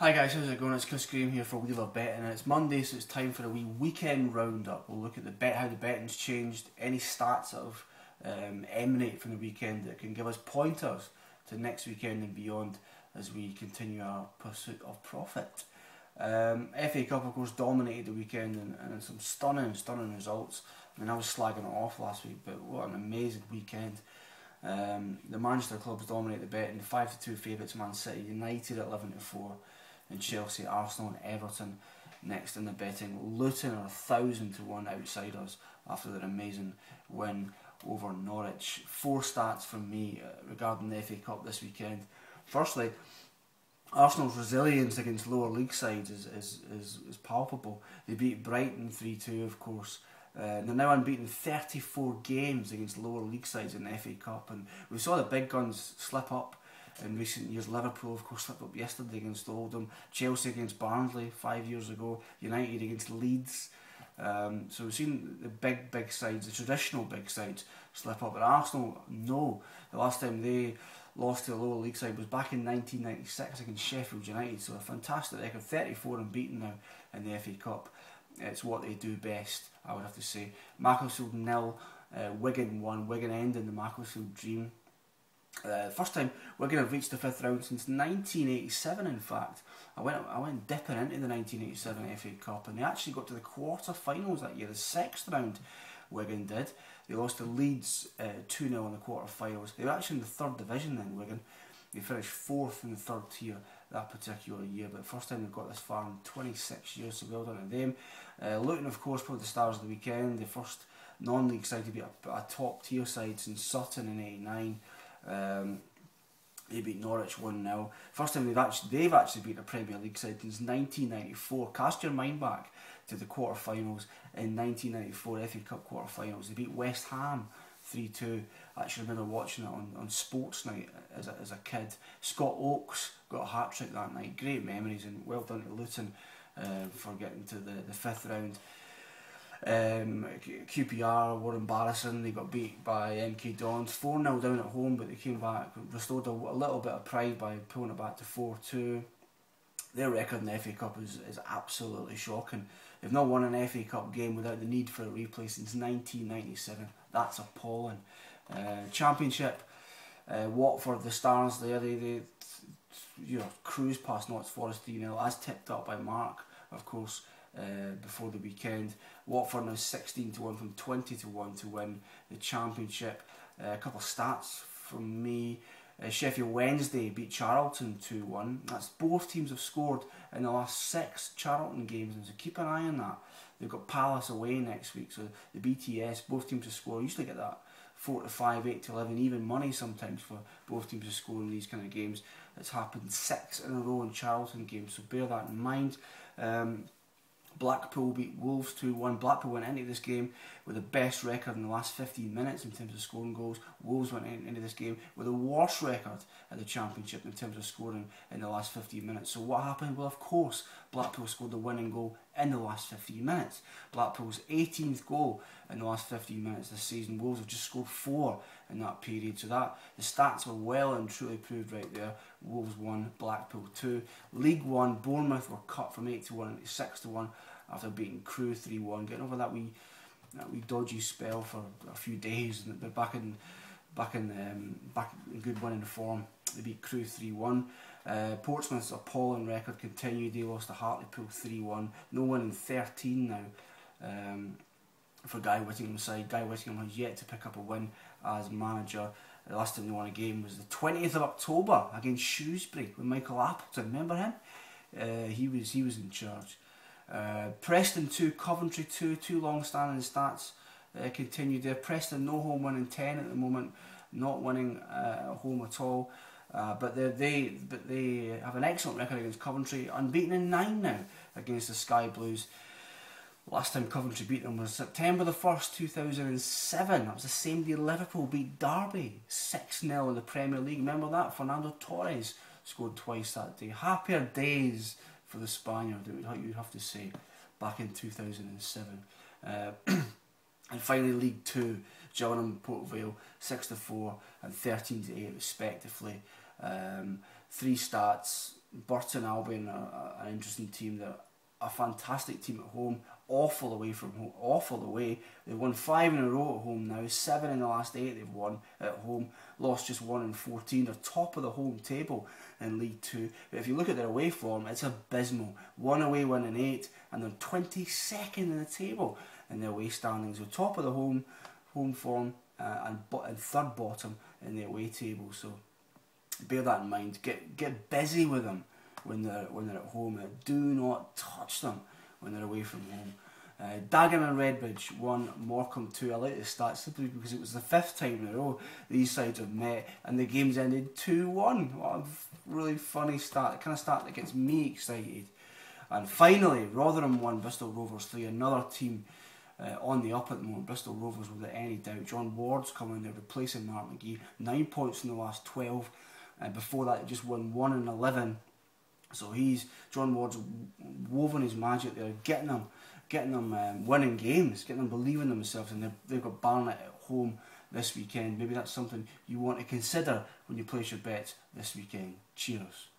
Hi guys, how's it going? It's Chris Graham here for We Love Betting, and it's Monday, so it's time for a wee weekend roundup. We'll look at how the betting's changed, any stats that have emanate from the weekend that can give us pointers to next weekend and beyond as we continue our pursuit of profit. FA Cup, of course, dominated the weekend and some stunning results. I mean, I was slagging it off last week, but what an amazing weekend. The Manchester clubs dominate the betting. 5-2 favourites, Man City, United at 11-4. And Chelsea, Arsenal and Everton next in the betting. Luton are 1,000-1 outsiders after their amazing win over Norwich. 4 stats from me regarding the FA Cup this weekend. Firstly, Arsenal's resilience against lower league sides is palpable. They beat Brighton 3-2, of course. They're now unbeaten 34 games against lower league sides in the FA Cup, and we saw the big guns slip up in recent years. Liverpool, of course, slipped up yesterday against Oldham. Chelsea against Barnsley 5 years ago. United against Leeds. So we've seen the big sides, the traditional big sides, slip up. But Arsenal, no. The last time they lost to a lower league side was back in 1996 against Sheffield United. So a fantastic record, 34 unbeaten now in the FA Cup. It's what they do best, I would have to say. Macclesfield 0, Wigan 1. Wigan ending the Macclesfield dream. First time Wigan have reached the 5th round since 1987. In fact, I went dipping into the 1987 FA Cup, and they actually got to the quarter-finals that year. The 6th round, Wigan did. They lost to Leeds 2-0 in the quarter-finals. They were actually in the 3rd division then, Wigan. They finished 4th in the 3rd tier that particular year, but first time they've got this far in 26 years, so well done to them. Luton, of course, probably the stars of the weekend. The first non-league side to beat a top-tier side since Sutton in '89. They beat Norwich 1-0. First time they've actually beat a Premier League side since 1994. Cast your mind back to the quarter-finals in 1994 FA Cup quarter-finals. They beat West Ham 3-2. I actually remember watching it on Sports Night as a kid. Scott Oakes got a hat-trick that night. Great memories, and well done to Luton for getting to the 5th round. QPR were embarrassing. They got beat by MK Dons 4-0 down at home, but they came back, restored a little bit of pride by pulling it back to 4-2. Their record in the FA Cup is absolutely shocking. They've not won an FA Cup game without the need for a replay since 1997. That's appalling. Championship, Watford, the stars there, they cruise past Notts Forest 3-0, as tipped up by Mark, of course, before the weekend. Watford now 16-1 from 20-1 to win the championship. A couple of stats from me. Sheffield Wednesday beat Charlton 2-1. That's both teams have scored in the last 6 Charlton games, and so keep an eye on that. They've got Palace away next week, so the BTS, both teams to score. Usually get that 4-5, 8-11, even money sometimes for both teams to score in these kind of games. It's happened 6 in a row in Charlton games, so bear that in mind. Blackpool beat Wolves 2-1. Blackpool went into this game with the best record in the last 15 minutes in terms of scoring goals. Wolves went into this game with the worst record at the Championship in terms of scoring in the last 15 minutes. So what happened? Well, of course, Blackpool scored the winning goal in the last 15 minutes. Blackpool's 18th goal in the last 15 minutes this season. Wolves have just scored 4 in that period. So the stats were well and truly proved right there. Wolves 1, Blackpool 2. League 1, Bournemouth were cut from 8-1 to 6-1 after beating Crewe 3-1, getting over that wee dodgy spell for a few days, and they're back in good winning form. They beat Crewe 3-1. Portsmouth's appalling record continued. They lost to Hartlepool 3-1. No one in 13 now for Guy Whittingham's side. Guy Whittingham has yet to pick up a win as manager. The last time they won a game was the 20th of October against Shrewsbury with Michael Appleton. Remember him? He was in charge. Preston 2, Coventry 2, 2 long-standing stats continued there. Preston no home win in 10 at the moment, not winning home at all. But they have an excellent record against Coventry, unbeaten in 9 now against the Sky Blues. Last time Coventry beat them was September the 1st, 2007. That was the same day Liverpool beat Derby 6-0 in the Premier League. Remember that? Fernando Torres scored twice that day. Happier days for the Spaniard, you'd have to say, back in 2007. And finally, League 2, Gillingham, Port Vale, 6-4 and 13-8 respectively. 3 stats. Burton Albion are an interesting team. They're a fantastic team at home, awful away from home, awful away. They've won 5 in a row at home now, 7 in the last 8 they've won at home, lost just 1 in 14. They're top of the home table in League 2. But if you look at their away form, it's abysmal. 1 away win in 8, and they're 22nd in the table in the away standings. So top of the home form and third bottom in the away table. So bear that in mind. Get busy with them when they're at home. Do not touch them when they're away from home. Dagenham and Redbridge 1, Morecambe 2. I like the stats simply because it was the 5th time in a row these sides have met and the games ended 2-1. What a really funny start, the kind of start that gets me excited. And finally, Rotherham 1, Bristol Rovers 3. Another team on the up at the moment. Bristol Rovers, without any doubt. John Ward's coming there replacing Mark McGee. 9 points in the last 12. Before that, he just won 1 in 11. So John Ward's woven his magic there, getting them winning games, getting them believing in themselves, and they've got Barnet at home this weekend. Maybe that's something you want to consider when you place your bets this weekend. Cheers.